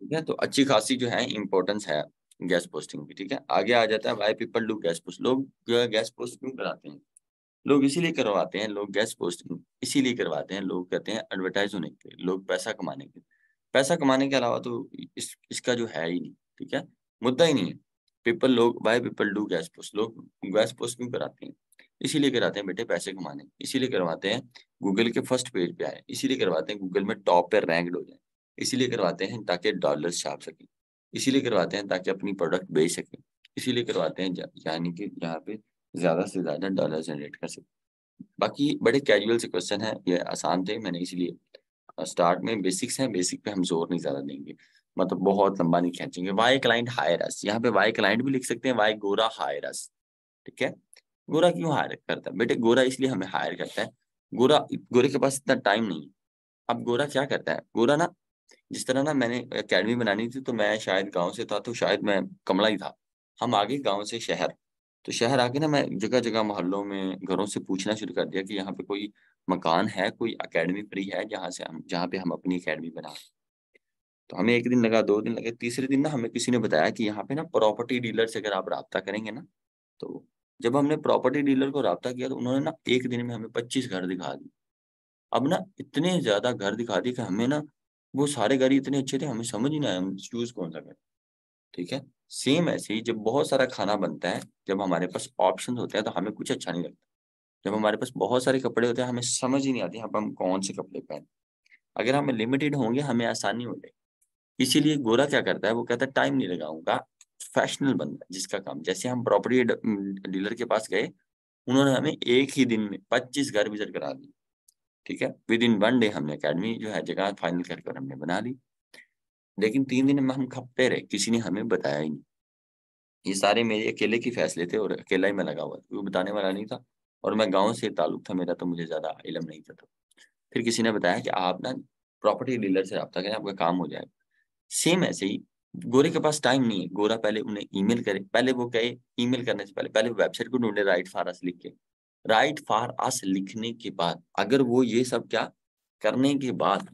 ठीक है। तो अच्छी खासी जो है इम्पोर्टेंस है गैस पोस्टिंग की। ठीक है, आगे आ जाता है why people do gas post. लोग गैस पोस्ट क्यों कराते हैं? लोग इसीलिए करवाते हैं, लोग गैस पोस्टिंग इसीलिए करवाते हैं, लोग कहते हैं एडवर्टाइज होने के लिए, लोग पैसा कमाने के लिए। पैसा कमाने के अलावा तो इसका जो है ही नहीं। ठीक है, मुद्दा ही नहीं है। लोग why people do gas post, लोग गैस पोस्ट क्यों कराते हैं? इसीलिए कराते हैं बेटे, पैसे कमाने। इसीलिए करवाते हैं गूगल के फर्स्ट पेज पे आए, इसीलिए करवाते हैं गूगल में टॉप पे रैंक्ड हो जाए, इसीलिए करवाते हैं ताकि डॉलर्स छाप सकें, इसीलिए करवाते हैं ताकि अपनी प्रोडक्ट बेच सकें, इसीलिए करवाते हैं यानी कि यहाँ पे ज़्यादा से ज़्यादा डॉलर जनरेट कर सकें। बाकी बड़े कैजुअल से क्वेश्चन हैं, ये आसान थे, मैंने इसीलिए स्टार्ट में बेसिक्स हैं, बेसिक पे हम ज़ोर नहीं ज़्यादा देंगे, मतलब बहुत लंबा नहीं खींचेंगे। व्हाई क्लाइंट हायर अस, यहाँ पे व्हाई क्लाइंट भी लिख सकते हैं, व्हाई गोरा हायर अस। ठीक है, गोरा क्यों हायर करता है बेटे? गोरा इसलिए हमें हायर करता है, गोरा गोरे के पास इतना टाइम नहीं है। अब गोरा क्या करता है? गोरा ना, जिस तरह ना मैंने अकेडमी बनानी थी, तो मैं शायद गाँव से था, तो शायद मैं कमला ही था। हम आ गए गाँव से शहर, तो शहर आके ना मैं जगह-जगह मोहल्लों में घरों से पूछना शुरू कर दिया कि यहाँ पे कोई मकान है, कोई अकेडमी फ्री है जहाँ पे हम अपनी अकेडमी बना। तो हमें 1 दिन लगा, 2 दिन लगे, तीसरे दिन ना हमें किसी ने बताया कि यहाँ पे ना प्रॉपर्टी डीलर से अगर आप राब्ता करेंगे ना, तो जब हमने प्रॉपर्टी डीलर को राब्ता किया, तो उन्होंने ना 1 दिन में हमें 25 घर दिखा दिए। अब ना इतने ज़्यादा घर दिखा दिए कि हमें ना वो सारे घर ही इतने अच्छे थे, हमें समझ ही ना आया हम चूज़ कौन-सा करें। ठीक है? सेम ऐसे ही जब बहुत सारा खाना बनता है, जब हमारे पास ऑप्शंस होते हैं, तो हमें कुछ अच्छा नहीं लगता। जब हमारे पास बहुत सारे कपड़े होते हैं, हमें समझ ही नहीं आती, अब हम कौन से कपड़े पहनें। अगर हम लिमिटेड होंगे, हमें आसानी हो जाएगी। इसीलिए गोरा क्या करता है, वो कहता है टाइम नहीं लगाऊँगा, प्रोफेशनल बंदा जिसका काम, जैसे हम डीलर के पास गए, उन्होंने हमें 1 ही दिन में 25 घर विज़िट करा दिए। ठीक है? विदिन 1 डे हमने अकेडमी जो है जगह फाइनल कर कर हमने बना ली। लेकिन 3 दिन में हम खपते रहे, किसी ने हमें बताया ही नहीं। ये सारे मेरे अकेले के फैसले थे और अकेला ही मैं लगा हुआ था, कोई बताने वाला नहीं था, और मैं गाँव से ताल्लुक था मेरा, तो मुझे ज़्यादा इल्म नहीं था तब। फिर किसी ने बताया कि आप ना प्रॉपर्टी डीलर से राब्ता करें, आपका काम हो जाएगा। सेम ऐसे ही गोरे के पास टाइम नहीं है, गोरा पहले उन्हें ईमेल करे, पहले वो कहे ईमेल करने से पहले वेबसाइट को ढूँढे राइट फॉर अस लिख के। राइट फॉर अस लिखने के बाद अगर वो ये सब क्या करने के बाद,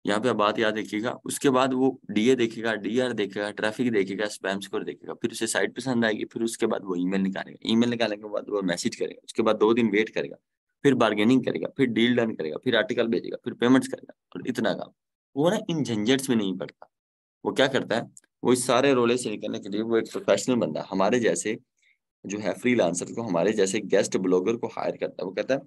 यहाँ पे आप बात याद रखिएगा, उसके बाद वो डीए देखेगा, डीआर देखेगा, ट्रैफिक देखेगा, स्पैम स्कोर देखेगा, फिर उसे साइट पसंद आएगी, फिर उसके बाद वो ईमेल निकालेगा। ईमेल निकालने के बाद वो मैसेज करेगा, उसके बाद 2 दिन वेट करेगा, फिर बार्गेनिंग करेगा, फिर डील डन करेगा, फिर आर्टिकल भेजेगा, फिर पेमेंट्स करेगा, और इतना काम। वो ना इन झंझट्स में नहीं पड़ता। वो क्या करता है, वो इस सारे रोले से निकलने के लिए वो एक प्रोफेशनल बंदा हमारे जैसे जो है फ्रीलांसर को, हमारे जैसे गेस्ट ब्लॉगर को हायर करता है। वो कहता है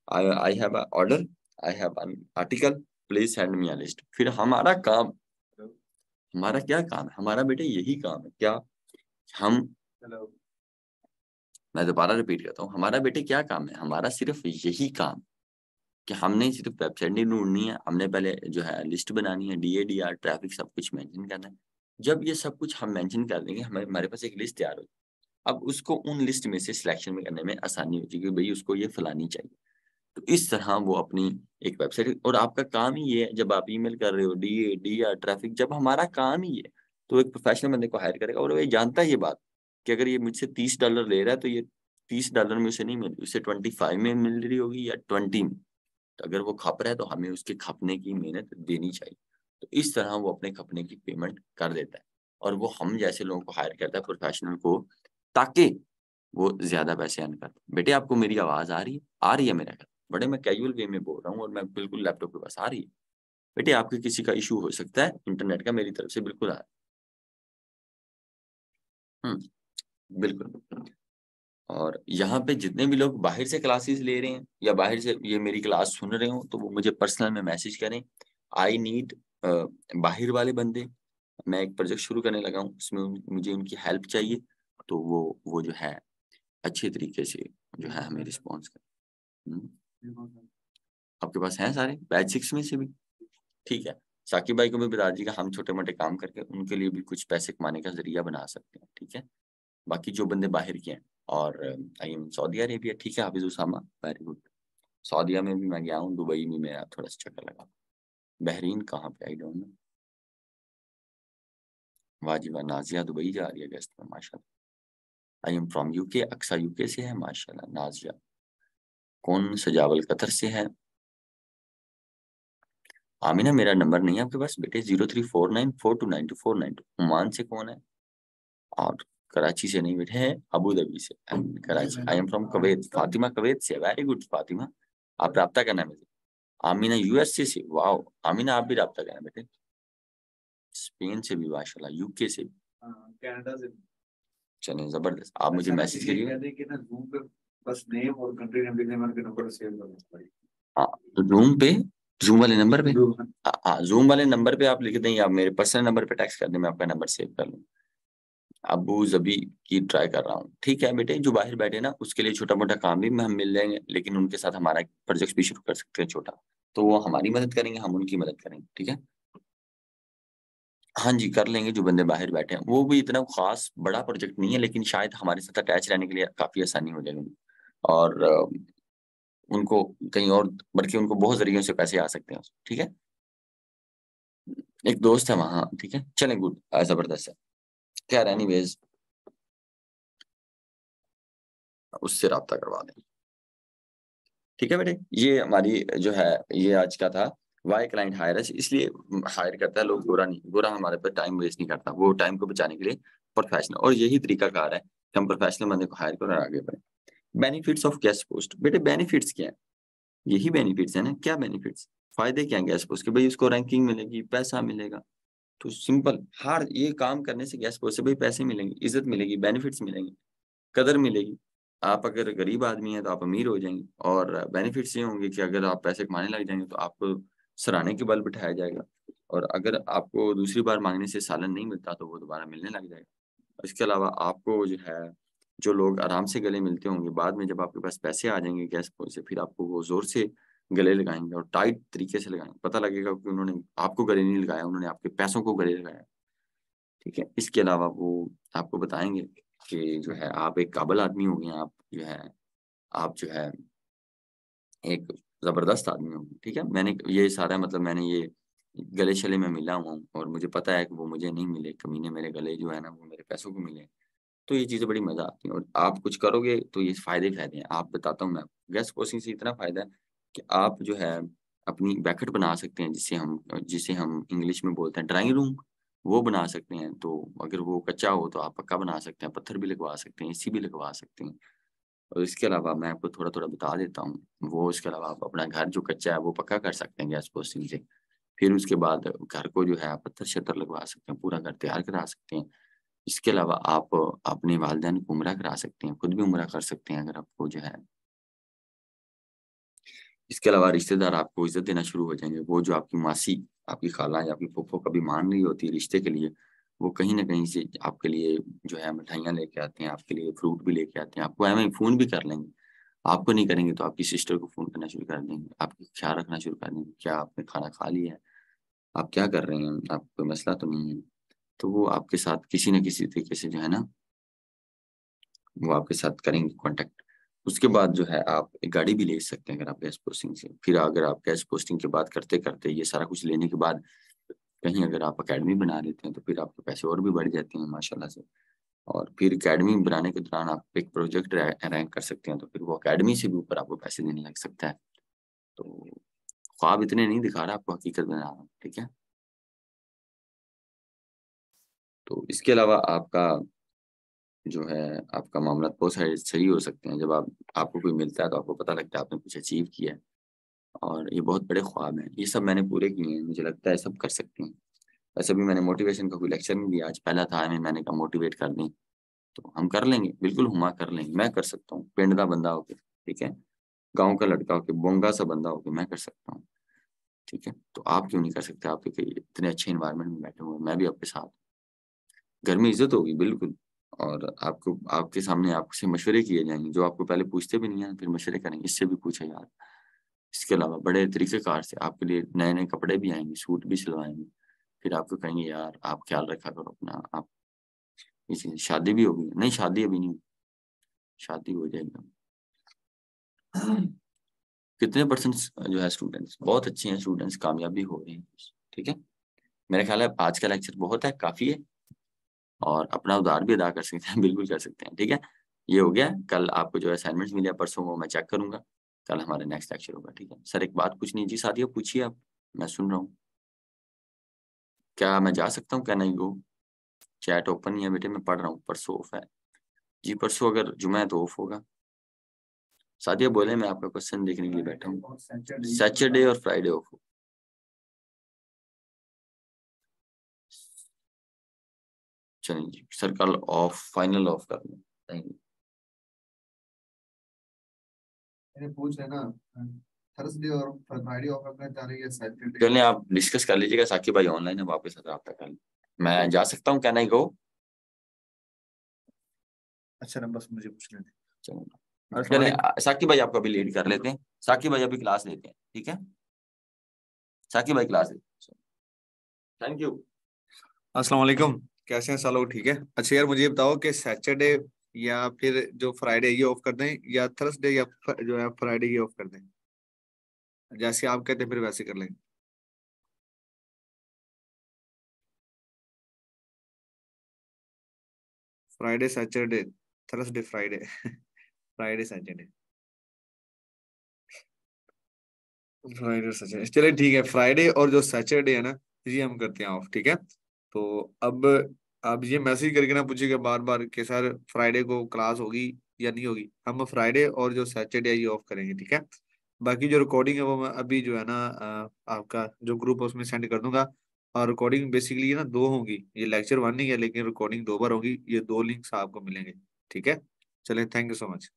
I I have a order, I have an article, please send me a list. फिर हमारा काम, हमारा क्या काम है? हमारा बेटे यही काम है क्या? हम मैं दोबारा रिपीट करता हूँ, हमारा बेटे क्या काम है? हमारा सिर्फ यही काम कि हमने सिर्फ वेबसाइट नहीं ढूँढनी है, हमने पहले जो है लिस्ट बनानी है, डीएडीआर, ट्रैफिक सब कुछ मेंशन करना है। जब ये सब कुछ हम मेंशन कर देंगे, हमें हमारे पास एक लिस्ट तैयार हो, अब उसको उन लिस्ट में से सिलेक्शन में करने में आसानी हो जाएगी कि भई उसको ये फलानी चाहिए। तो इस तरह वो अपनी एक वेबसाइट, और आपका काम ही ये है, जब आप ईमेल कर रहे हो, डीए, डीआर, ट्रैफिक, जब हमारा काम ही है, तो एक प्रोफेशनल बंदे को हायर करेगा, और वो ये जानता है ये बात कि अगर ये मुझसे $30 ले रहा है, तो ये $30 में उसे नहीं मिल रही, उसे 25 में मिल रही होगी या 20 में। तो अगर वो खप रहा है, तो हमें उसके खपने की मेहनत देनी चाहिए। तो इस तरह वो अपने खपने की पेमेंट कर देता है, और वो हम जैसे लोगों को हायर करता है, प्रोफेशनल को, ताकि वो ज़्यादा पैसे अर्न कर पाए। बेटे आपको मेरी आवाज़ आ रही है? आ रही है मेरा ख़्याल। बड़े मैं कैजुअल वे में बोल रहा हूँ, और मैं बिल्कुल लैपटॉप के पास आ रही है। बेटे आपके किसी का इश्यू हो सकता है इंटरनेट का, मेरी तरफ से बिल्कुल आ रहा है। बिल्कुल। और यहाँ पे जितने भी लोग बाहर से क्लासेस ले रहे हैं या बाहर से ये मेरी क्लास सुन रहे हो, तो वो मुझे पर्सनल में मैसेज करें। आई नीड बाहर वाले बंदे, मैं एक प्रोजेक्ट शुरू करने लगा हूँ, उसमें मुझे उनकी हेल्प चाहिए, तो वो जो है अच्छे तरीके से जो है हमें रिस्पॉन्स करें। आपके पास हैं सारे बैच 6 में से भी? ठीक है, साकिब भाई को भी बता दीजिएगा, हम छोटे-मोटे काम करके उनके लिए भी कुछ पैसे कमाने का ज़रिया बना सकते हैं, ठीक है? बाकी जो बंदे बाहर के हैं, और आई एम सऊदी अरेबिया, ठीक है, हाफ़िज़ उसामा, वेरी गुड। सऊदीया में भी मैं गया हूँ, दुबई में मेरा थोड़ा-सा चक्कर लगा। बहरीन कहाँ पे? I don't know. वाह जी वाह! नाज़िया दुबई जा रही है अगस्त में, माशाल्लाह। I am from UK, Aqsa UK से है, माशाल्लाह नाज़िया। कौन? सजावल कतर से है। आमिना मेरा नंबर नहीं है आपके पास बेटे? 0349429249। ओमान से कौन है? और कराची से नहीं बेटे, है अबू धाबी से। कराची, आई am from Kuwait. Fatima Kuwait से, वेरी गुड फातिमा, आप राब्ता करना है मुझे। आमिना यूएसए से, वाओ आमिना आप भी राब्ता करना बेटे। स्पेन से भी माशाल्लाह, यूके से भी, कनाडा से। चलें जबरदस्त। आप मुझे मैसेज करिए। कि ना जूम पे बस नेम और कंट्री नेम लिखने में नंबर सेव करना पड़ेगा। हाँ, जूम पे, जूम वाले नंबर पे, हाँ जूम वाले नंबर पे आप लिख दें, या मेरे पर्सनल नंबर पे टेक्स्ट कर दें, मैं आपका नंबर सेव कर लूँ। अबू जबी की ट्राई कर रहा हूँ, ठीक है बेटे। जो बाहर बैठे ना, उसके लिए छोटा मोटा काम भी हम मिल जाएंगे, लेकिन उनके साथ हमारा प्रोजेक्ट भी शुरू कर सकते हैं छोटा। तो वो हमारी मदद करेंगे, हम उनकी मदद करेंगे, ठीक है। हाँ जी, कर लेंगे। जो बंदे बाहर बैठे हैं वो भी इतना खास बड़ा प्रोजेक्ट नहीं है, लेकिन शायद हमारे साथ अटैच रहने के लिए काफी आसानी हो जाएगी। और उनको कहीं और, बल्कि उनको बहुत जरियों से पैसे आ सकते हैं, ठीक है। एक दोस्त है वहाँ, ठीक है, चलें, गुड, जबरदस्त है। क्या एनीवेज, उससे रब्ता करवा दें, ठीक है बेटे। ये हमारी जो है, ये आज का था। वाई क्लाइंट हायर अस, इसलिए हायर करता है लोग, गोरा नहीं। गोरा हमारे पे टाइम वेस्ट नहीं करता, वो टाइम को बचाने के लिए प्रोफेशनल, और यही तरीका कार है कि हम प्रोफेशनल बंदे को हायर करें और आगे बढ़े। बेनिफिट्स ऑफ गेस्ट पोस्ट, बेटे बेनिफिट्स क्या है? यही बेनिफिट्स है ना। क्या बेनिफिट्स, फायदे क्या है गेस्ट पोस्ट के? भाई उसको रैंकिंग मिलेगी, पैसा मिलेगा। तो सिंपल, हर ये काम करने से गेस्ट पोस्ट से भाई पैसे मिलेंगे, इज्जत मिलेगी, बेनिफिट्स मिलेंगे, कदर मिलेगी। आप अगर गरीब आदमी हैं तो आप अमीर हो जाएंगे, और बेनिफिट्स ये होंगे कि अगर आप पैसे कमाने लग जाएंगे तो आपको सराहने के बल बिठाया जाएगा, और अगर आपको दूसरी बार मांगने से सालन नहीं मिलता तो वो दोबारा मिलने लग जाएगा। इसके अलावा आपको जो है, जो लोग आराम से गले मिलते होंगे, बाद में जब आपके पास पैसे आ जाएंगे गैस से, फिर आपको वो जोर से गले लगाएंगे और टाइट तरीके से लगाएंगे। पता लगेगा कि उन्होंने आपको गले नहीं लगाया, उन्होंने आपके पैसों को गले लगाया, ठीक है। इसके अलावा वो आपको बताएंगे कि जो है आप एक काबिल आदमी हो गए, आप जो है, आप जो है एक जबरदस्त आदमी हो, ठीक है। मैंने ये सारा, मतलब मैंने ये गले शले में मिला हुआ हूँ, और मुझे पता है कि वो मुझे नहीं मिले कमीने, मेरे गले जो है ना वो मेरे पैसों को मिले। तो ये चीज़ें बड़ी मजा आती हैं, और आप कुछ करोगे तो ये फायदे फायदे हैं। आप बताता हूँ मैं, गैस कोचिंग से इतना फायदा है कि आप जो है अपनी बैकेट बना सकते हैं, जिसे हम इंग्लिश में बोलते हैं ड्राइंग रूम, वो बना सकते हैं। तो अगर वो कच्चा हो तो आप पक्का बना सकते हैं, पत्थर भी लगवा सकते हैं, एसी भी लगवा सकते हैं। और इसके अलावा मैं आपको थोड़ा थोड़ा बता देता हूँ, वो इसके अलावा आप अपना घर जो कच्चा है वो पक्का कर सकते हैं गैस पोस्टिंग से। फिर उसके बाद घर को जो है आप पत्थर शत्तर लगवा सकते हैं, पूरा घर तैयार करा सकते हैं। इसके अलावा आप अपने वालिदैन को उम्रा करा सकते हैं, खुद भी उम्रा कर सकते हैं अगर आपको जो है। इसके अलावा रिश्तेदार आपको इज्जत देना शुरू हो जाएंगे। वो जो आपकी मासी, आपकी खाला या आपकी फूफो कभी मान रही होती है रिश्ते के लिए, वो कहीं ना कहीं से आपके लिए जो है मिठाइयाँ लेके आते हैं, आपके लिए फ्रूट भी लेके आते हैं, आपको एवं फोन भी कर लेंगे। आपको नहीं करेंगे तो आपकी सिस्टर को फोन करना शुरू कर देंगे, आपकी ख्याल रखना शुरू कर देंगे, क्या आपने खाना खा लिया है, आप क्या कर रहे हैं, आपको कोई मसला तो नहीं है। तो वो आपके साथ किसी न किसी तरीके से जो है ना, वो आपके साथ करेंगे कांटेक्ट। उसके बाद जो है आप एक गाड़ी भी ले सकते हैं अगर आप गैस पोस्टिंग से। फिर अगर आप गैस पोस्टिंग के बाद करते करते ये सारा कुछ लेने के बाद कहीं अगर आप अकेडमी बना लेते हैं तो फिर आपके पैसे और भी बढ़ जाते हैं माशाल्लाह से। और फिर अकेडमी बनाने के दौरान आप एक प्रोजेक्ट रैंक कर सकते हैं, तो फिर वो अकेडमी से भी ऊपर आपको पैसे देने लग सकता है। तो ख्वाब इतने नहीं दिखा रहा, आपको हकीकत बना रहा हूँ, ठीक है। तो इसके अलावा आपका जो है, आपका मामला बहुत सारे सही हो सकते हैं। जब आपको कोई मिलता है तो आपको पता लगता है आपने कुछ अचीव किया है, और ये बहुत बड़े ख्वाब हैं, ये सब मैंने पूरे किए हैं, मुझे लगता है सब कर सकते हैं। वैसे भी मैंने मोटिवेशन का कोई लेक्चर नहीं दिया, आज पहला था मैंने कहा मोटिवेट कर दें। तो हम कर लेंगे, बिल्कुल हुमा कर लेंगे, मैं कर सकता हूँ, पिंड का बंदा होके, ठीक है, गाँव का लड़का होके, बोंगा सा बंदा होके मैं कर सकता हूँ, ठीक है। तो आप क्यों नहीं कर सकते? आप क्योंकि इतने अच्छे इन्वायरमेंट में बैठे हुए हैं, मैं भी आपके साथ, घर में इज्जत होगी बिल्कुल। और आपको, आपके सामने आपसे मशवरे किए जाएंगे, जो आपको पहले पूछते भी नहीं है फिर मशवरे करेंगे, इससे भी पूछा यार। इसके अलावा बड़े तरीकेकार से आपके लिए नए नए कपड़े भी आएंगे, सूट भी सिलवाएंगे। फिर आपको कहेंगे यार आप ख्याल रखा करो अपना, आप इसी शादी भी होगी, नहीं शादी अभी नहीं, शादी हो जाएगी। कितने परसेंट जो है स्टूडेंट्स बहुत अच्छे हैं, स्टूडेंट्स कामयाबी हो रहे हैं, ठीक है। मेरा ख्याल है आज का लेक्चर बहुत है, काफी है, और अपना उधार भी अदा कर सकते हैं, बिल्कुल कर सकते हैं, ठीक है। ये हो गया। कल आपको जो असाइनमेंट्स मिले परसों, वो मैं चेक करूंगा। कल हमारा नेक्स्ट लेक्चर होगा, ठीक है। सर एक बात पूछनी जी, साथियों पूछिए आप। मैं सुन रहा हूँ। क्या मैं जा सकता हूँ? Can I go? Chat open ही है बेटे, मैं पढ़ रहा हूँ। परसों ऑफ है जी, परसों अगर जुमा है तो ऑफ होगा। सादिया बोले मैं आपका क्वेश्चन देखने के लिए बैठा हूँ। सैटरडे और फ्राइडे ऑफ हो। चलिए जी सर, कल ऑफ, फाइनल ऑफ कर लें। Thank you. पूछ लेना थर्सडे और फ्राइडे ऑफ रखना चाह रही है सैटरडे। चलिए आप डिस्कस कर लीजिएगा, साकिब भाई ऑनलाइन है, वापस रब्ता कर लें। मैं जा सकता हूँ, कैन आई गो? अच्छा ना, बस मुझे पूछ लेते। चलिए साकिब भाई आपको अभी लीड कर लेते हैं। साकिब भाई अभी क्लास लेते हैं, ठीक है? साकिब भाई क्लास लेते हैं। Thank you. अस्सलाम वालेकुम, कैसे हैं सालोग? ठीक है। अच्छा यार, मुझे ये बताओ कि सैटरडे या फिर जो फ्राइडे ये ऑफ कर दें, या थर्सडे या जो है फ्राइडे ये ऑफ कर दें? जैसे आप कहते हैं फिर वैसे कर लेंगे। Friday Saturday, Thursday Friday, Friday Saturday, Friday Saturday. चलिए ठीक है, फ्राइडे और जो सैटरडे है ना, ये हम करते हैं ऑफ, ठीक है। तो अब ये मैसेज करके ना पूछिएगा बार बार कि सर फ्राइडे को क्लास होगी या नहीं होगी। हम फ्राइडे और जो सैटरडे है ये ऑफ करेंगे, ठीक है। बाकी जो रिकॉर्डिंग है वो मैं अभी जो है ना आपका जो ग्रुप है उसमें सेंड कर दूंगा। और रिकॉर्डिंग बेसिकली ना दो होंगी, ये लेक्चर वन नहीं है लेकिन रिकॉर्डिंग दो बार होगी, ये दो लिंक्स आपको मिलेंगे, ठीक है। चलिए, थैंक यू सो मच।